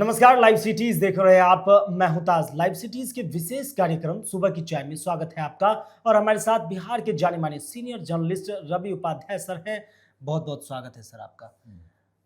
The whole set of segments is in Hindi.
नमस्कार, लाइव सिटीज देख रहे हैं आप। मैं हूं ताज। लाइव सिटीज के विशेष कार्यक्रम सुबह की चाय में स्वागत है आपका। और हमारे साथ बिहार के जाने माने senior journalist Ravi Upadhyay sir हैं। बहुत बहुत स्वागत है सर आपका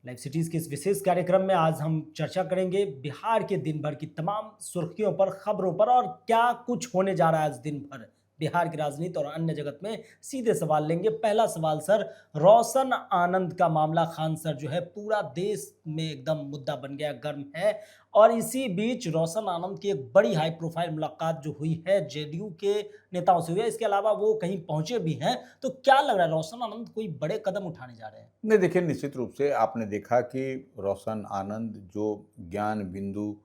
लाइव सिटीज के इस विशेष कार्यक्रम में। आज हम चर्चा करेंगे बिहार के दिन भर की तमाम सुर्खियों पर, खबरों पर और क्या कुछ होने जा रहा है आज दिन भर बिहार की राजनीति और अन्य जगत में। सीधे सवाल लेंगे। पहला सवाल सर, रोशन आनंद का मामला खान सर जो है पूरा देश में एकदम मुद्दा बन गया, गर्म है। और इसी बीच रोशन आनंद की एक बड़ी हाई प्रोफाइल मुलाकात जो हुई है जेडीयू के नेताओं से हुई है, इसके अलावा वो कहीं पहुंचे भी हैं। तो क्या लग रहा है, रोशन आनंद कोई बड़े कदम उठाने जा रहे हैं? नहीं, देखिए, निश्चित रूप से आपने देखा कि रोशन आनंद जो ज्ञान बिंदु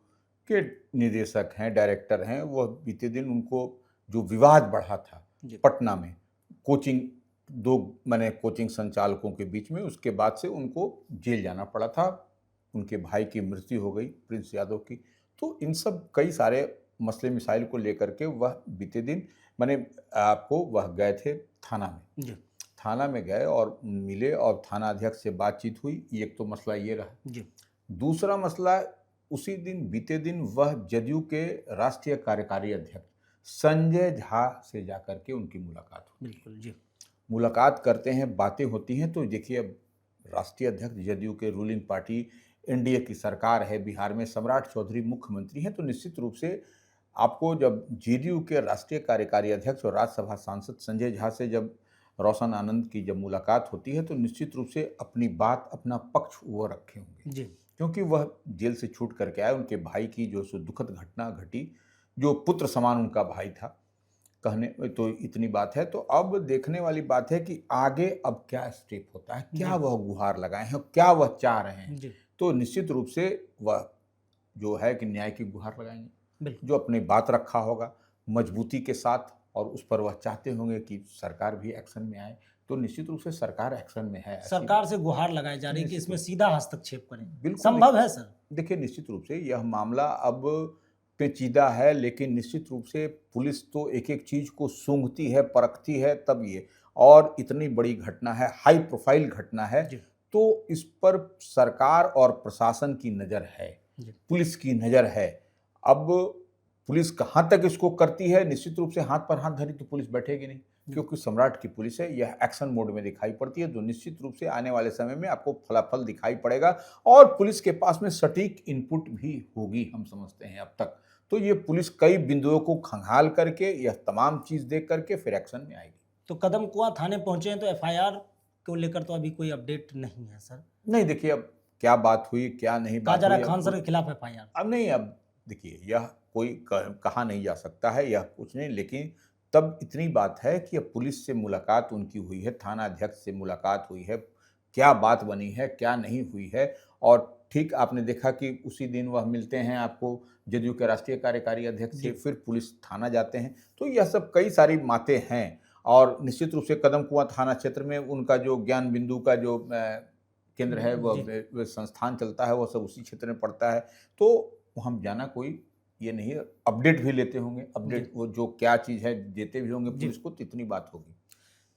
के निदेशक हैं, डायरेक्टर हैं, वह बीते दिन उनको जो विवाद बढ़ा था पटना में कोचिंग संचालकों के बीच में, उसके बाद से उनको जेल जाना पड़ा था। उनके भाई की मृत्यु हो गई, प्रिंस यादव की। तो इन सब कई सारे मसले मिसाइल को लेकर के वह बीते दिन वह गए थे थाना में। थाना में गए और मिले और थाना अध्यक्ष से बातचीत हुई। एक तो मसला ये रहा। दूसरा मसला, उसी दिन बीते दिन वह जदयू के राष्ट्रीय कार्यकारी अध्यक्ष संजय झा से जाकर के उनकी मुलाकात हुई। बिल्कुल जी। मुलाकात करते हैं, बातें होती हैं। तो देखिए, अब राष्ट्रीय अध्यक्ष जदयू के रूलिंग पार्टी एनडीए की सरकार है, बिहार में सम्राट चौधरी मुख्यमंत्री हैं। तो निश्चित रूप से आपको जब जेडीयू के राष्ट्रीय कार्यकारी अध्यक्ष और राज्यसभा सांसद संजय झा से जब रोशन आनंद की जब मुलाकात होती है, तो निश्चित रूप से अपनी बात, अपना पक्ष वो रखे होंगे जी। क्योंकि वह जेल से छूट करके आए। उनके भाई की जो दुखद घटना घटी, जो पुत्र समान उनका भाई था, कहने तो इतनी बात है। तो अब देखने वाली बात है कि आगे अब क्या स्टेप होता है, क्या वह गुहार लगाए हैं, क्या वह चाह रहे हैं। तो निश्चित रूप से वह जो है कि न्याय की गुहार लगाएंगे, जो अपनी बात रखा होगा मजबूती के साथ, और उस पर वह चाहते होंगे कि सरकार भी एक्शन में आए। तो निश्चित रूप से सरकार एक्शन में है। सरकार से गुहार लगाई जा रही है कि इसमें सीधा हस्तक्षेप करें। बिल्कुल संभव है सर? देखिए, निश्चित रूप से यह मामला अब पेचीदा है, लेकिन निश्चित रूप से पुलिस तो एक एक चीज को सूंघती है, परखती है, तब ये, और इतनी बड़ी घटना है, हाई प्रोफाइल घटना है, तो इस पर सरकार और प्रशासन की नज़र है, पुलिस की नज़र है। अब पुलिस कहाँ तक इसको करती है, निश्चित रूप से हाथ पर हाथ धरी तो पुलिस बैठेगी नहीं, क्योंकि सम्राट की पुलिस है, यह एक्शन मोड में दिखाई पड़ती है। तो निश्चित रूप से आने वाले समय में आपको फलाफल दिखाई पड़ेगा, और पुलिस के पास में सटीक इनपुट भी होगी, हम समझते हैं अब तक। तो ये पुलिस कई बिंदुओं को खंगाल करके, यह तमाम चीज देख करके फिर एक्शन में आएगी। तो कदम कुआं थाने पहुंचे हैं, तो एफआईआर को लेकर तो अभी कोई अपडेट नहीं है सर? नहीं, देखिए, अब क्या बात हुई, क्या नहीं बात हुई, खान सर के खिलाफ एफआईआर अब नहीं। अब देखिए, यह कोई कहा नहीं जा सकता है, यह कुछ नहीं, लेकिन तब इतनी बात है कि अब पुलिस से मुलाकात उनकी हुई है, थाना अध्यक्ष से मुलाकात हुई है, क्या बात बनी है, क्या नहीं हुई है। और ठीक आपने देखा कि उसी दिन वह मिलते हैं आपको जदयू के राष्ट्रीय कार्यकारी अध्यक्ष से, फिर पुलिस थाना जाते हैं। तो यह सब कई सारी बातें हैं। और निश्चित रूप से कदम कुआं थाना क्षेत्र में उनका जो ज्ञान बिंदु का जो केंद्र है, वह संस्थान चलता है, वह सब उसी क्षेत्र में पड़ता है। तो हम जाना कोई ये नहीं, अपडेट भी लेते होंगे, अपडेट वो जो क्या चीज़ है देते भी होंगे पुलिस को, तो इतनी बात होगी।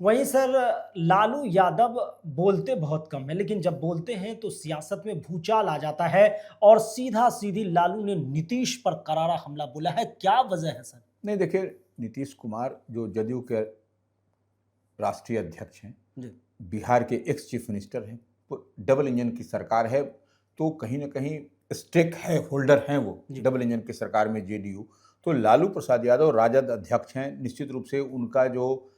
वहीं सर, लालू यादव बोलते बहुत कम है, लेकिन जब बोलते हैं तो सियासत में भूचाल आ जाता है, और सीधा सीधी लालू ने नीतीश पर करारा हमला बोला है। क्या वजह है सर? नहीं, देखिए, नीतीश कुमार जो जदयू के राष्ट्रीय अध्यक्ष हैं, बिहार के एक्स चीफ मिनिस्टर हैं, डबल इंजन की सरकार है, तो कहीं ना कहीं स्टेक है, होल्डर हैं वो डबल इंजन की सरकार में जेडीयू। तो लालू प्रसाद यादव राजद अध्यक्ष हैं। निश्चित रूप से उनका जो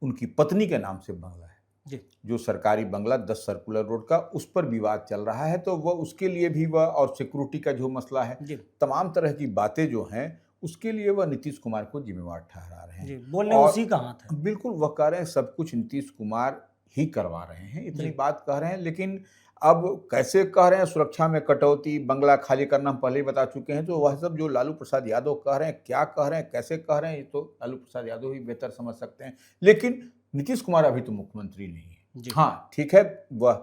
उनकी पत्नी के नाम से बंगला है, जो सरकारी बंगला 10 सर्कुलर रोड का, उस पर विवाद चल रहा है। तो वह उसके लिए भी वह, और सिक्योरिटी का जो मसला है, तमाम तरह की बातें जो हैं, उसके लिए वह नीतीश कुमार को जिम्मेवार ठहरा रहे हैं। बोलने उसी का हाथ है। बिल्कुल, वह कह रहे हैं सब कुछ नीतीश कुमार ही करवा रहे हैं, इतनी बात कह रहे हैं। लेकिन अब कैसे कह रहे हैं, सुरक्षा में कटौती, बंगला खाली करना, हम पहले ही बता चुके हैं। तो वह सब जो लालू प्रसाद यादव कह रहे हैं, क्या कह रहे हैं, कैसे कह रहे हैं, ये तो लालू प्रसाद यादव ही बेहतर समझ सकते हैं। लेकिन नीतीश कुमार अभी तो मुख्यमंत्री नहीं है। हाँ, ठीक है, वह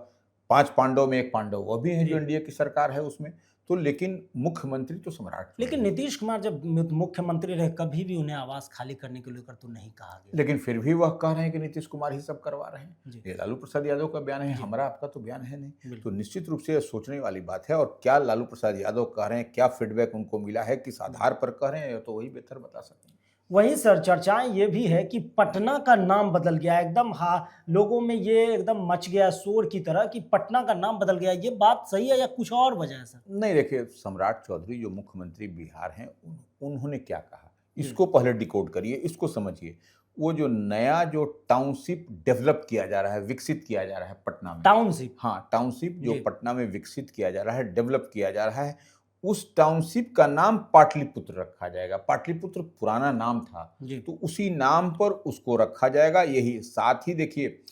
5 पांडव में एक पांडव वह भी है, जो एनडीए की सरकार है उसमें। तो लेकिन मुख्यमंत्री तो सम्राट लेकिन चौधरी। नीतीश कुमार जब मुख्यमंत्री रहे कभी भी उन्हें आवास खाली करने को लेकर तो नहीं कहा गया। लेकिन फिर भी वह कह रहे हैं कि नीतीश कुमार ही सब करवा रहे हैं। जी ये लालू प्रसाद यादव का बयान है, जी हमारा आपका तो बयान है नहीं। तो बिल्कुल। निश्चित रूप से यह सोचने वाली बात है। और क्या लालू प्रसाद यादव कह रहे हैं, क्या फीडबैक उनको मिला है, किस आधार पर कह रहे हैं, ये तो वही बेहतर बता सकते हैं। वहीं सर चर्चाएं ये भी है कि पटना का नाम बदल गया एकदम। हाँ, लोगों में ये एकदम मच गया शोर की तरह कि पटना का नाम बदल गया। ये बात सही है या कुछ और वजह है सर? नहीं, देखिए, सम्राट चौधरी जो मुख्यमंत्री बिहार हैं, उन्होंने क्या कहा, जी इसको पहले डिकोड करिए, इसको समझिए। वो जो नया जो टाउनशिप डेवलप किया जा रहा है, विकसित किया जा रहा है पटना में, टाउनशिप। हाँ, टाउनशिप जो जी पटना में विकसित किया जा रहा है, डेवलप किया जा रहा है, उस टाउनशिप का नाम पाटलिपुत्र रखा जाएगा। पाटलिपुत्र पुराना नाम था, जी तो उसी नाम पर उसको रखा जाएगा। यही साथ ही देखिए,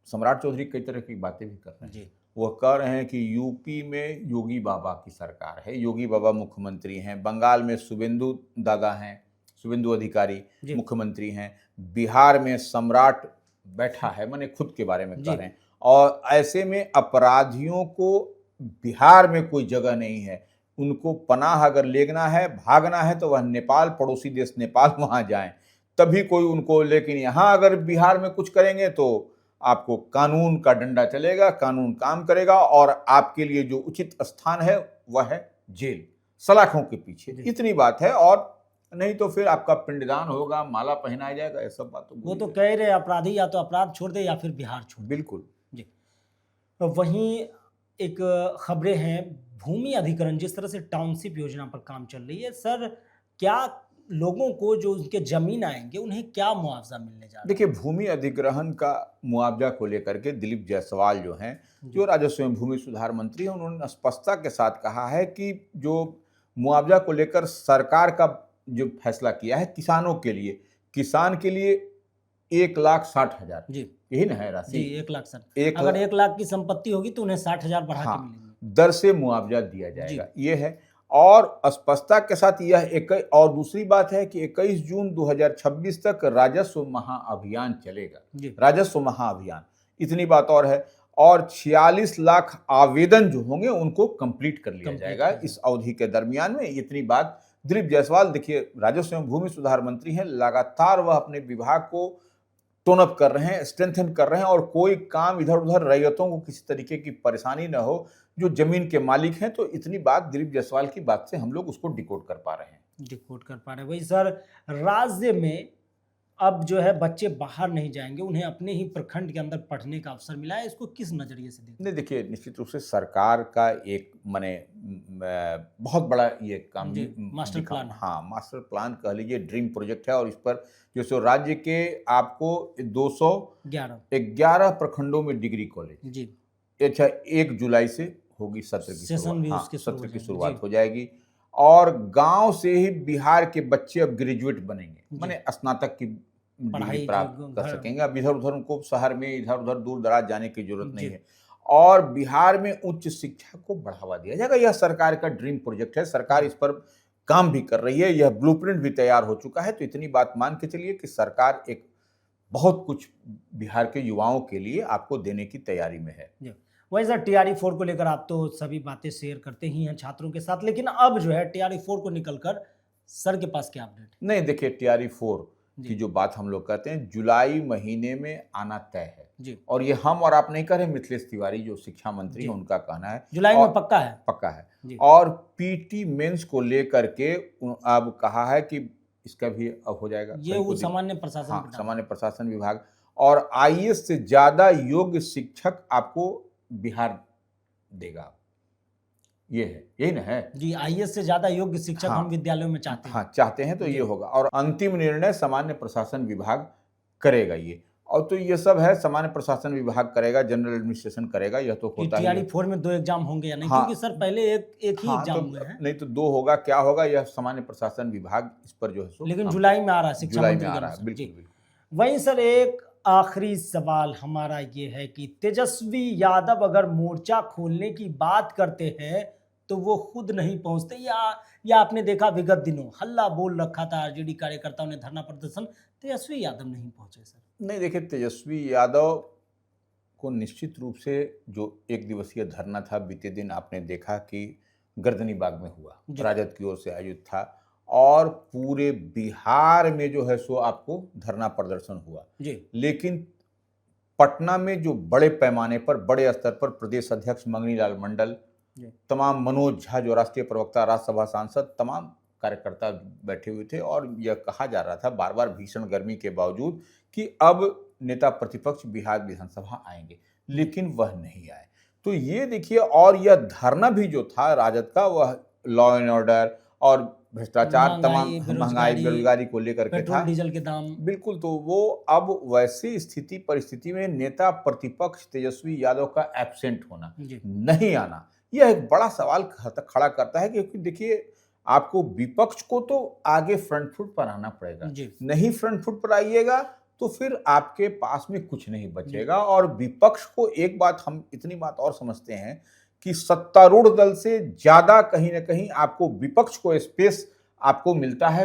सम्राट चौधरी कई तरह की बातें भी कर रहे हैं। जी वह कह रहे हैं कि यूपी में योगी बाबा की सरकार है, योगी बाबा मुख्यमंत्री हैं, बंगाल में शुभेंदु दादा हैं, शुभेंदु अधिकारी जी मुख्यमंत्री हैं, बिहार में सम्राट बैठा है, माने खुद के बारे में कह जी रहे हैं। और ऐसे में अपराधियों को बिहार में कोई जगह नहीं है। उनको पनाह अगर लेना है, भागना है, तो वह नेपाल, पड़ोसी देश नेपाल, वहाँ जाएं, तभी कोई उनको। लेकिन यहाँ अगर बिहार में कुछ करेंगे तो आपको कानून का डंडा चलेगा, कानून काम करेगा, और आपके लिए जो उचित स्थान है वह है जेल, सलाखों के पीछे। जी। इतनी बात है। और नहीं तो फिर आपका पिंडदान होगा, माला पहनाया जाएगा, ये सब बात वो तो कह रहे अपराधी या तो अपराध छोड़ दे या फिर बिहार छोड़ दे। बिल्कुल। जी। तो वहीं एक खबरें हैं भूमि अधिग्रहण, जिस तरह से टाउनशिप योजना पर काम चल रही है सर, क्या लोगों को जो उनके जमीन आएंगे उन्हें क्या मुआवजा मिलने जा रहा है? देखिए, भूमि अधिग्रहण का मुआवजा को लेकर के दिलीप जायसवाल जो हैं, जो राजस्व एवं भूमि सुधार मंत्री हैं, उन्होंने स्पष्टता के साथ कहा है कि जो मुआवजा को लेकर सरकार का जो फैसला किया है किसानों के लिए, किसान के लिए 1,60,000, जी यही ना है जी राशि, 1 लाख सर। एक अगर 1 लाख की संपत्ति होगी तो उन्हें 60,000 बढ़ा के हाँ, मिलेंगे। दर से मुआवजा दिया जाएगा, ये है। और स्पष्टता के साथ यह एक और दूसरी बात है कि 21 जून 2026 तक राजस्व महाअभियान चलेगा। जी राजस्व महाअभियान, इतनी बात और है। और 46 लाख आवेदन जो होंगे उनको कंप्लीट कर लिया कंप्लीट जाएगा कर इस अवधि के दरमियान में। इतनी बात दिलीप जायसवाल, देखिए, राजस्व एवं भूमि सुधार मंत्री हैं, लगातार वह अपने विभाग को टोन अप कर रहे हैं, स्ट्रेंथन कर रहे हैं, और कोई काम इधर उधर रैयतों को किसी तरीके की परेशानी न हो, जो जमीन के मालिक हैं। तो इतनी बात दिलीप जायसवाल की बात से हम लोग उसको डिकोड कर पा रहे हैं। डिकोड कर पा रहे हैं। वही सर, राज्य में अब जो है बच्चे बाहर नहीं जाएंगे, उन्हें अपने ही प्रखंड के अंदर पढ़ने का अवसर मिला है। इसको किस नजरिए से देखते नहीं, देखिए, निश्चित रूप से सरकार का एक माने बहुत बड़ा ये काम जी, मास्टर दिखा- प्लान है। हाँ, मास्टर प्लान कह लीजिए, ड्रीम प्रोजेक्ट है। और इस पर जो सो राज्य के आपको 11 211 प्रखंडों में डिग्री कॉलेज, जी अच्छा, 1 जुलाई से होगी सत्र की सेशन शुरुआत। भी हाँ, उसके शुरू सत्र हो की जाएंगे। शुरुआत जी हो जाएगी। और गांव से ही बिहार के बच्चे अब ग्रेजुएट बनेंगे, जी। माने स्नातक की पढ़ाई डिग्री प्राप्त जो कर घर- सकेंगे। अब इधर उधर उनको शहर में इधर उधर दूर दराज जाने की जरूरत नहीं जी है। और बिहार में उच्च शिक्षा को बढ़ावा दिया जाएगा। यह सरकार का ड्रीम प्रोजेक्ट है। सरकार इस पर काम भी कर रही है, यह ब्लूप्रिंट भी तैयार हो चुका है। तो इतनी बात मान के चलिए कि सरकार एक बहुत कुछ बिहार के युवाओं के लिए आपको देने की तैयारी में है। जी। वही सर, TRE 4 को लेकर आप तो सभी बातें शेयर करते ही हैं छात्रों के साथ, लेकिन अब जो है TRE 4 को निकलकर सर के पास क्या अपडेट? नहीं, देखिए, TRE 4 जी। की जो बात हम लोग कहते हैं, जुलाई महीने में आना तय है। जी और ये हम और आप नहीं कह रहे, मिथिलेश तिवारी जो शिक्षा मंत्री जी। हैं उनका कहना है। जुलाई और में पक्का है। पक्का है। जी और पीटी मेंस को लेकर के अब कहा है कि इसका भी अब हो जाएगा। ये कहीं वो को सामान्य प्रशासन हाँ, पे डाला। सामान्य प्रशासन विभाग। और IAS से ज्यादा योग्य शिक्षक आपको बिहार देगा, ये है, यही ना है। जी, IAS से ज्यादा योग्य शिक्षक हाँ। हम विद्यालयों में चाहते हैं। हाँ, चाहते हैं तो जी। ये होगा। और अंतिम निर्णय सामान्य प्रशासन विभाग करेगा ये। और तो ये सब है, सामान्य प्रशासन विभाग करेगा, जनरल एडमिनिस्ट्रेशन करेगा, यह तो कि होता ही है। TRE 4 में 2 एग्जाम होंगे या नहीं? हाँ। क्योंकि सर पहले एक ही हाँ, एग्जाम तो हुए हैं, नहीं तो 2 होगा, क्या होगा, यह सामान्य प्रशासन विभाग इस पर जो है सो लेकिन काम जुलाई में आ रहा है शिक्षा जुलाई में मंत्री आ के रहा है। अनुसार। बिल्कुल जी। बिल्कुल। वहीं सर एक आखिरी सवाल हमारा ये है कि तेजस्वी यादव अगर मोर्चा खोलने की बात करते हैं तो वो खुद नहीं पहुंचते, या आपने देखा विगत दिनों हल्ला बोल रखा था आरजेडी कार्यकर्ताओं ने, धरना प्रदर्शन, तेजस्वी यादव नहीं पहुंचे सर? नहीं, देखिए, तेजस्वी यादव को निश्चित रूप से जो 1 दिवसीय धरना था बीते दिन, आपने देखा कि गर्दनी बाग में हुआ, जी। राजद की ओर से आयोजित था और पूरे बिहार में जो है सो आपको धरना प्रदर्शन हुआ। जी। लेकिन पटना में जो बड़े पैमाने पर, बड़े स्तर पर प्रदेश अध्यक्ष मंगनी लाल मंडल, जी। तमाम मनोज झा जो राष्ट्रीय प्रवक्ता, राज्यसभा सांसद, तमाम कार्यकर्ता बैठे हुए थे और यह कहा जा रहा था बार बार भीषण गर्मी के बावजूद कि अब नेता प्रतिपक्ष बिहार विधानसभा आएंगे, लेकिन वह नहीं आए। तो ये देखिए, और यह धरना भी जो था राजद का, वह लॉ एंड ऑर्डर और भ्रष्टाचार, तमाम महंगाई बेरोजगारी को लेकर के था, पेट्रोल डीजल के दाम। बिल्कुल। तो वो अब वैसी स्थिति परिस्थिति में नेता प्रतिपक्ष तेजस्वी यादव का एब्सेंट होना, जी। नहीं आना, यह एक बड़ा सवाल खड़ा करता है, क्योंकि देखिए आपको विपक्ष को तो आगे फ्रंट फुट पर आना पड़ेगा, जी। नहीं फ्रंट फुट पर आइएगा तो फिर आपके पास में कुछ नहीं बचेगा। और विपक्ष को एक बात, हम इतनी बात और समझते हैं कि सत्तारूढ़ दल से ज्यादा कहीं ना कहीं आपको विपक्ष को स्पेस आपको मिलता है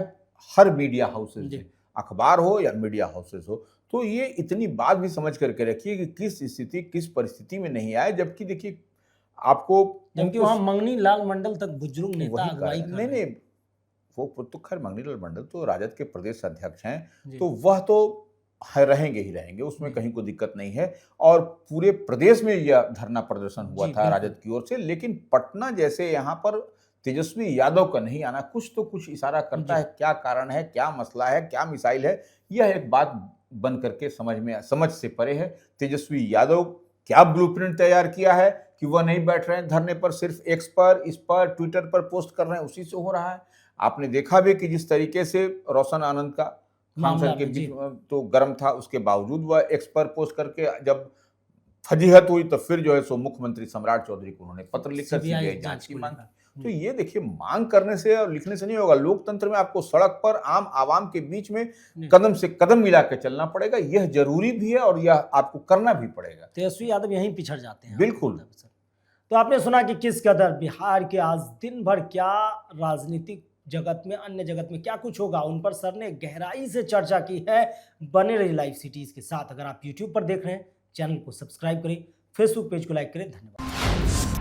हर मीडिया हाउसेज जी। में, अखबार हो या मीडिया हाउसेज हो। तो ये इतनी बात भी समझ करके रखिए कि किस स्थिति, किस परिस्थिति में नहीं आए, जबकि देखिए आपको, जबकि वहां मंगनी लाल मंडल तक बुजुर्ग नेता वही अगुवाई कर नहीं रहे हैं। नहीं, वो तो खैर मंगनी लाल मंडल तो राजद के प्रदेश अध्यक्ष हैं, जी। तो वह तो रहेंगे ही रहेंगे, उसमें जी। कहीं कोई दिक्कत नहीं है। और पूरे प्रदेश में यह धरना प्रदर्शन हुआ जी, था बिल्कुल। राजद की ओर से, लेकिन पटना जैसे यहाँ पर तेजस्वी यादव का नहीं आना कुछ तो कुछ इशारा करता जी। है। क्या कारण है, क्या मसला है, क्या मिसाइल है, यह एक बात बन करके समझ से परे है। तेजस्वी यादव क्या ब्लूप्रिंट तैयार किया है कि वह नहीं बैठ रहे हैं धरने पर, सिर्फ एक्स पर, इस पर, ट्विटर पर पोस्ट कर रहे हैं, उसी से हो रहा है। आपने देखा भी कि जिस तरीके से रोशन आनंद का मामला खान के में, बीच जी। तो गर्म था, उसके बावजूद वह एक्स पर पोस्ट करके जब फजीहत हुई तो फिर जो है सो मुख्यमंत्री सम्राट चौधरी को उन्होंने पत्र लिखकर सीबीआई जांच की मांग की। तो ये देखिए, मांग करने से और लिखने से नहीं होगा। लोकतंत्र में आपको सड़क पर आम आवाम के बीच में कदम से कदम मिला के चलना पड़ेगा, यह जरूरी भी है और यह आपको करना भी पड़ेगा। तेजस्वी यादव यहीं पिछड़ जाते हैं। बिल्कुल। तो आपने सुना कि किस कदर बिहार के आज दिन भर क्या राजनीतिक जगत में, अन्य जगत में क्या कुछ होगा, उन पर सर ने गहराई से चर्चा की है। बने रहिए लाइव सिटीज के साथ। अगर आप यूट्यूब पर देख रहे हैं, चैनल को सब्सक्राइब करें, फेसबुक पेज को लाइक करें। धन्यवाद।